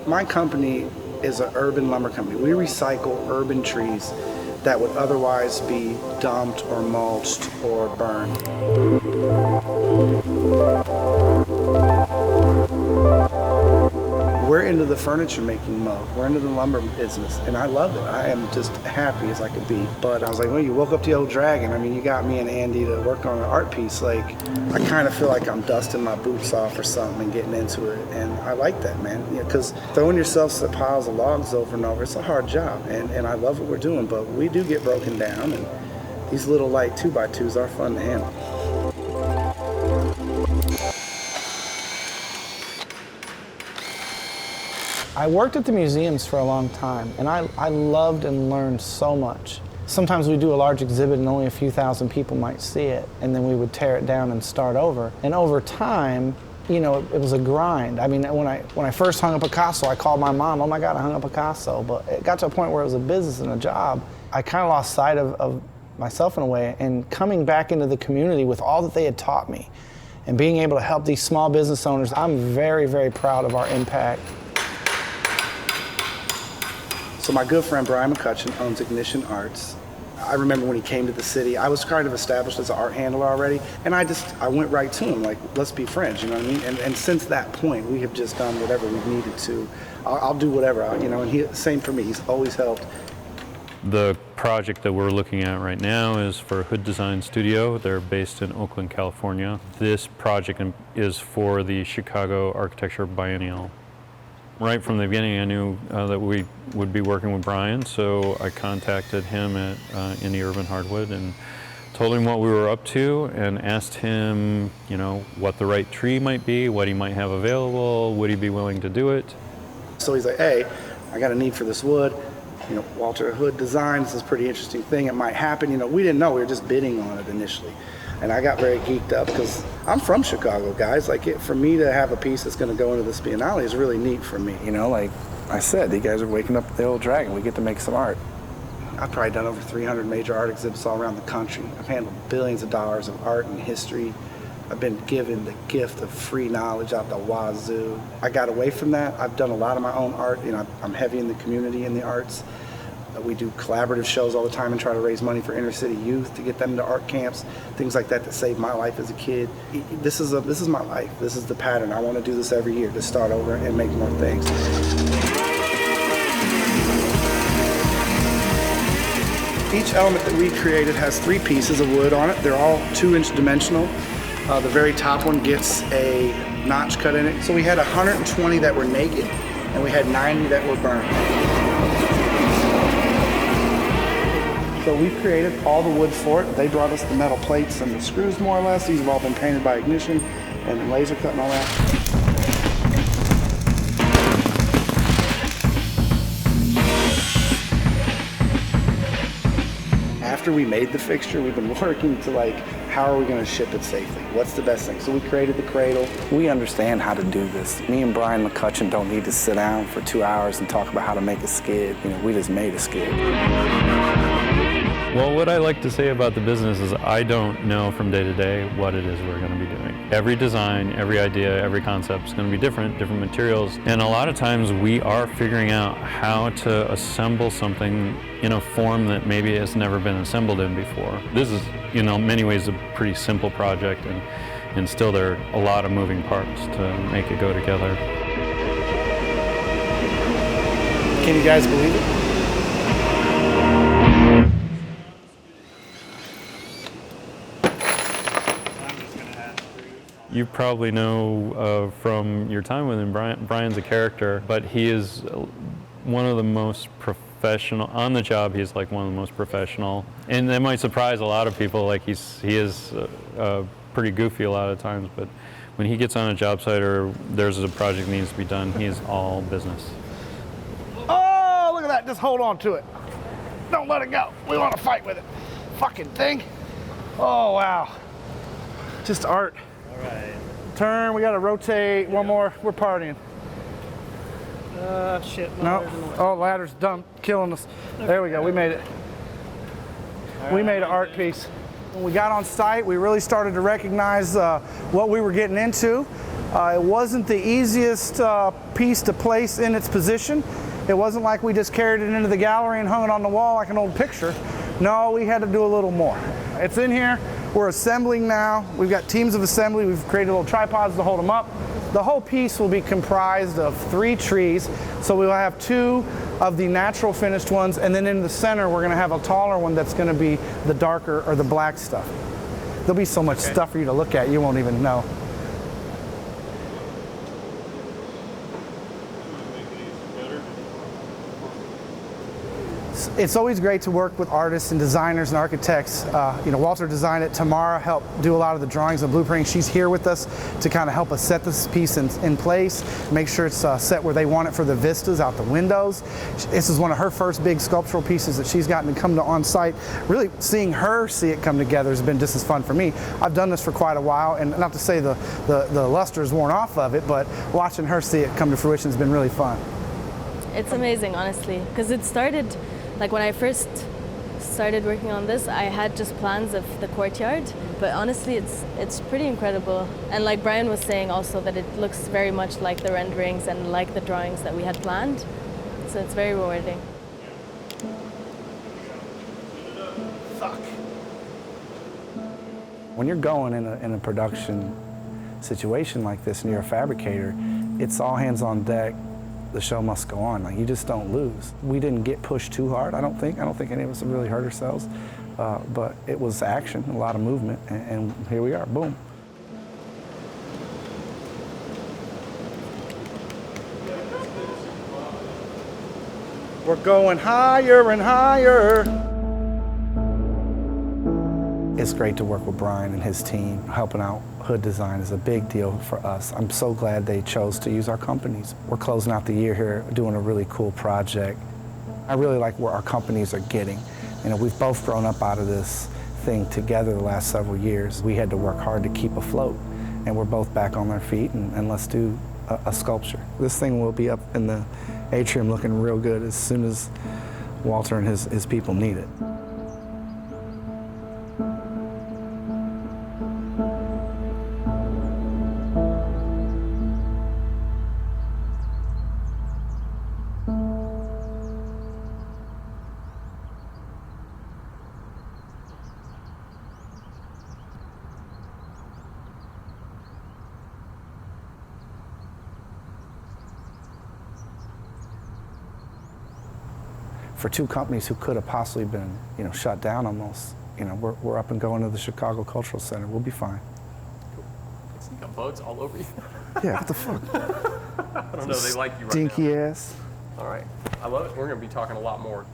My company is an urban lumber company. We recycle urban trees that would otherwise be dumped or mulched or burned. We're into the furniture making mode. We're into the lumber business, and I love it. I am just happy as I could be. But I was like, well, you woke up the old dragon. I mean, you got me and Andy to work on an art piece. Like, I kind of feel like I'm dusting my boots off or something and getting into it, and I like that, man. You know, because throwing yourself to piles of logs over and over, it's a hard job, and I love what we're doing, but we do get broken down, and these little light 2x2s are fun to handle. I worked at the museums for a long time, and I loved and learned so much. Sometimes we do a large exhibit and only a few thousand people might see it, and then we would tear it down and start over. And over time, you know, it was a grind. I mean, when I first hung a Picasso, I called my mom, oh my God, I hung a Picasso. But it got to a point where it was a business and a job. I kind of lost sight of myself in a way, and coming back into the community with all that they had taught me and being able to help these small business owners, I'm very, very proud of our impact. So my good friend Brian McCutcheon owns Ignition Arts. I remember when he came to the city, I was kind of established as an art handler already, and I went right to him, like, let's be friends, you know what I mean? And since that point, we have just done whatever we've needed to. I'll do whatever, you know, and same for me, he's always helped. The project that we're looking at right now is for Hood Design Studio. They're based in Oakland, California. This project is for the Chicago Architecture Biennial. Right from the beginning, I knew that we would be working with Brian, so I contacted him at Indy Urban Hardwood and told him what we were up to and asked him, you know, what the right tree might be, what he might have available, would he be willing to do it. So he's like, hey, I got a need for this wood. You know, Walter Hood Designs, this pretty interesting thing. It might happen. You know, we didn't know. We were just bidding on it initially. And I got very geeked up because I'm from Chicago, guys. Like, for me to have a piece that's going to go into this Biennale is really neat for me. You know, like I said, you guys are waking up the old dragon. We get to make some art. I've probably done over 300 major art exhibits all around the country. I've handled billions of dollars of art and history. I've been given the gift of free knowledge out the wazoo. I got away from that. I've done a lot of my own art. You know, I'm heavy in the community in the arts. We do collaborative shows all the time and try to raise money for inner city youth to get them into art camps, things like that saved my life as a kid. This is my life. This is the pattern. I want to do this every year, to start over and make more things. Each element that we created has 3 pieces of wood on it. They're all 2-inch dimensional. The very top one gets a notch cut in it. So we had 120 that were naked, and we had 90 that were burned. So we created all the wood for it. They brought us the metal plates and the screws, more or less. These have all been painted by Ignition and laser cut and all that. After we made the fixture, we've been working to, like, how are we going to ship it safely? What's the best thing? So we created the cradle. We understand how to do this. Me and Brian McCutcheon don't need to sit down for 2 hours and talk about how to make a skid. You know, we just made a skid. Well, what I like to say about the business is I don't know from day to day what it is we're going to be doing. Every design, every idea, every concept is going to be different materials. And a lot of times we are figuring out how to assemble something in a form that maybe has never been assembled in before. This is, you know, in many ways a pretty simple project, and still there are a lot of moving parts to make it go together. Can you guys believe it? You probably know from your time with him, Brian's a character, but he is one of the most professional, on the job he's like one of the most professional. And that might surprise a lot of people, like he is pretty goofy a lot of times, but when he gets on a job site or there's a project that needs to be done, he's all business. Oh, look at that, just hold on to it. Don't let it go, we want to fight with it. Fucking thing. Oh, wow. Just art. All right. Turn, we gotta rotate, one more, we're partying. Shit. No, oh, ladder's dumb, killing us. There we go, we made it. We made an art piece. When we got on site, we really started to recognize what we were getting into. It wasn't the easiest piece to place in its position. It wasn't like we just carried it into the gallery and hung it on the wall like an old picture. No, we had to do a little more. It's in here. We're assembling now. We've got teams of assembly. We've created little tripods to hold them up. The whole piece will be comprised of 3 trees. So we will have 2 of the natural finished ones, and then in the center we're going to have a taller one that's going to be the darker or the black stuff. There'll be so much stuff for you to look at you won't even know. It's always great to work with artists and designers and architects. Walter designed it. Tamara helped do a lot of the drawings and blueprinting. She's here with us to kind of help us set this piece in place, make sure it's set where they want it for the vistas out the windows. This is one of her first big sculptural pieces that she's gotten to come to on site. Really seeing her see it come together has been just as fun for me. I've done this for quite a while, and not to say the luster is worn off of it, but watching her see it come to fruition has been really fun. It's amazing, honestly, because it started, like when I first started working on this, I had just plans of the courtyard, but honestly it's pretty incredible. And like Brian was saying also, that it looks very much like the renderings and like the drawings that we had planned, so it's very rewarding. Fuck. When you're going in a production situation like this and you're a fabricator, it's all hands on deck. The show must go on. Like, you just don't lose. We didn't get pushed too hard, I don't think. I don't think any of us have really hurt ourselves. But it was action, a lot of movement, and here we are, boom. We're going higher and higher. It's great to work with Brian and his team. Helping out hood design is a big deal for us. I'm so glad they chose to use our companies. We're closing out the year here doing a really cool project. I really like where our companies are getting. We've both grown up out of this thing together the last several years. We had to work hard to keep afloat, and we're both back on our feet, and let's do a sculpture. This thing will be up in the atrium looking real good as soon as Walter and his people need it. For 2 companies who could have possibly been, shut down almost, we're up and going to the Chicago Cultural Center. We'll be fine. Cool. You got bugs all over you. Yeah, what the fuck? I don't know, they like you right now. Stinky ass. All right, I love it. We're going to be talking a lot more.